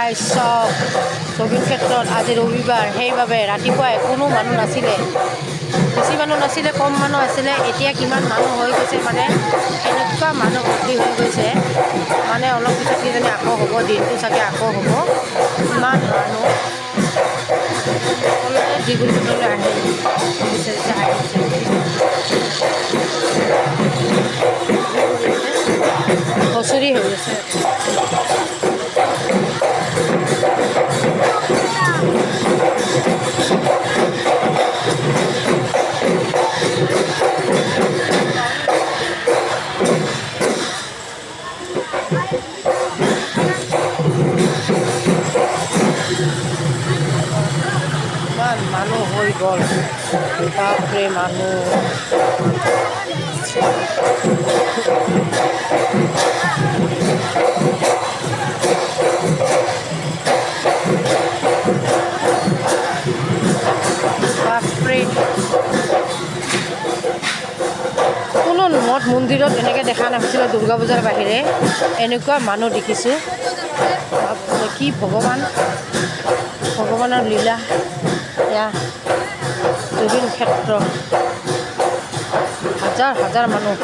Guys চব জুবিন ক্ষেত্ৰত আজি ৰবিবাৰ, সেইবাবে ৰাতিপুৱাই কোনো মানুহ নাছিলে, বেছি মানুহ নাছিলে, কম মানুহ আছিলে। এতিয়া কিমান মানুহ হৈ গৈছে, মানে এনেকুৱা মানুহ ভৰ্তি হৈ গৈছে, মানে অলপ পিছত কিজানি আকৌ হ'ব, দিনটো চাগে আকৌ হ'ব। ইমান মানুহ সকলোৱে জুবিন ক্ষেত্ৰলৈ আহে, বিচাৰিছে আহিছে। হুঁচৰি হৈ আছে। ইমান মানুহ হৈ গ'ল, বাপৰে মানুহ। বাপৰে, কোনো মঠ মন্দিৰত এনেকৈ দেখা নাছিলোঁ দুৰ্গা পূজাৰ বাহিৰে। এনেকুৱা মানুহ দেখিছোঁ, কি ভগৱান, ভগৱানৰ লীলা। এয়া জুবিন ক্ষেত্ৰ, হাজাৰ হাজাৰ মানুহ।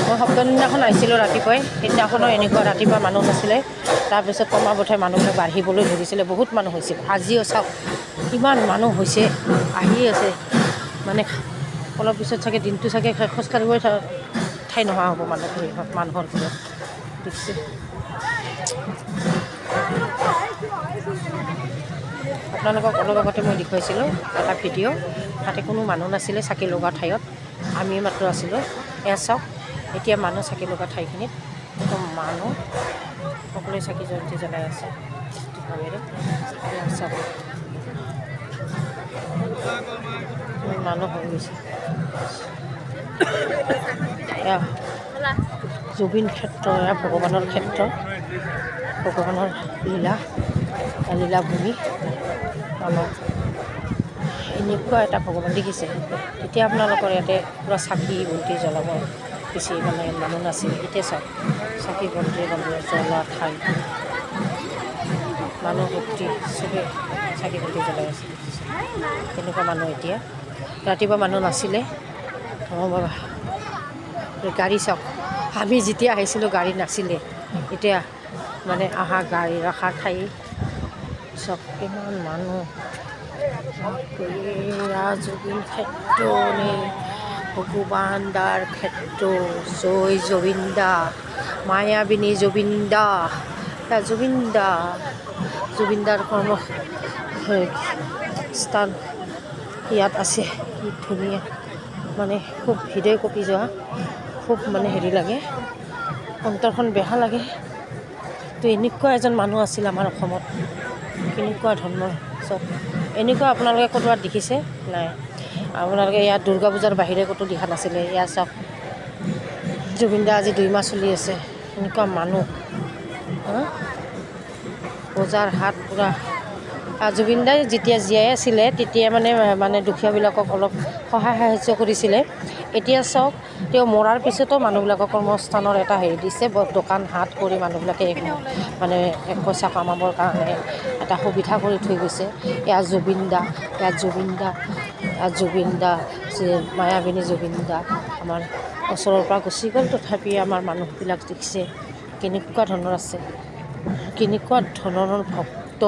মই সপ্তমীৰ দিনাখন আহিছিলোঁ ৰাতিপুৱাই, সেইদিনাখনো এনেকুৱা ৰাতিপুৱা মানুহ নাছিলে। তাৰপিছত ক্ৰমান্বয়ে মানুহবিলাক বাঢ়িবলৈ ধৰিছিলে, বহুত মানুহ হৈছিল। আজিও চাওক কিমান মানুহ হৈছে, আহি আছে। মানে অলপ পিছত চাগে দিনটো চাগে খোজকাঢ়িবই ঠাই নোহোৱা হ'ব মানুহৰ ভিতৰত দেখিছে। আপোনালোকক অলপ আগতে মই দেখুৱাইছিলোঁ এটা ভিডিঅ', তাতে কোনো মানুহ নাছিলে চাকি লগা ঠাইত, আমি মাত্ৰ আছিলোঁ। এয়া চাওক, এতিয়া মানুহ চাকি লগা ঠাইখিনিত একদম মানুহ, সকলোৱে চাকি জয়ন্তী জ্বলাই আছে ভাৱেৰে। এয়া চাওক মানুহ হৈ গৈছে। এয়া জুবিন ক্ষেত্ৰ, এয়া ভগৱানৰ ক্ষেত্ৰ, ভগৱানৰ লীলা, লীলাভূমি আমাৰ। এনেকুৱা এটা ভগৱান দেখিছে। তেতিয়া আপোনালোকৰ ইয়াতে পূৰা চাকি বন্তি জ্বলাব বেছি মানে মানুহ নাছিল। এতিয়া চাওক চাকি বন্তি জ্বলোৱা ঠাই, মানুহ ভৰ্তি, চবে চাকি বন্তি জ্বলাই আছে। তেনেকুৱা মানুহ এতিয়া, ৰাতিপুৱা মানুহ নাছিলে। অঁ বাবা, গাড়ী চাওক, আমি যেতিয়া আহিছিলোঁ গাড়ী নাছিলে, এতিয়া মানে আহা গাড়ী ৰখা ঠাই চব কিমান মানুহ। জুবিন ক্ষেত্ৰ নে ভগৱান দাৰ ক্ষেত্ৰ, জয় জুবিন দা, মায়াবিনী জুবিন দা, জুবিন দা, জুবিন দাৰ কৰ্মস্থান ইয়াত আছে। কি ধুনীয়া, মানে খুব হৃদয় কঁপি যোৱা, খুব মানে হেৰি লাগে, অন্তৰখন বেয়া লাগে। তো এনেকুৱা এজন মানুহ আছিল আমাৰ অসমত, কেনেকুৱা ধৰণৰ চব। এনেকুৱা আপোনালোকে ক'ৰবাত দেখিছে নাই? আপোনালোকে ইয়াত দুৰ্গা পূজাৰ বাহিৰে ক'তো দেখা নাছিলে। ইয়াত চাওক জুবিন দা আজি 2 মাহ চলি আছে, এনেকুৱা মানুহ। বজাৰ হাট পূৰা। জুবিন দাই যেতিয়া জীয়াই আছিলে তেতিয়া মানে দুখীয়াবিলাকক অলপ সহায় সাহাৰ্য কৰিছিলে। এতিয়া চাওক তেওঁ মৰাৰ পিছতো মানুহবিলাকক কৰ্মস্থানৰ এটা হেৰি দিছে, দোকান হাট কৰি মানুহবিলাকে মানে 1 পইচা কামাবৰ কাৰণে এটা সুবিধা কৰি থৈ গৈছে। এয়া জুবিন দা, এয়া জুবিন দা, এয়া জুবিন দা, মায়াবিনী জুবিন দা আমাৰ ওচৰৰ পৰা গুচি গ'ল। তথাপি আমাৰ মানুহবিলাক দেখিছে কেনেকুৱা ধৰণৰ আছে, কেনেকুৱা ধৰণৰ ভক্ত।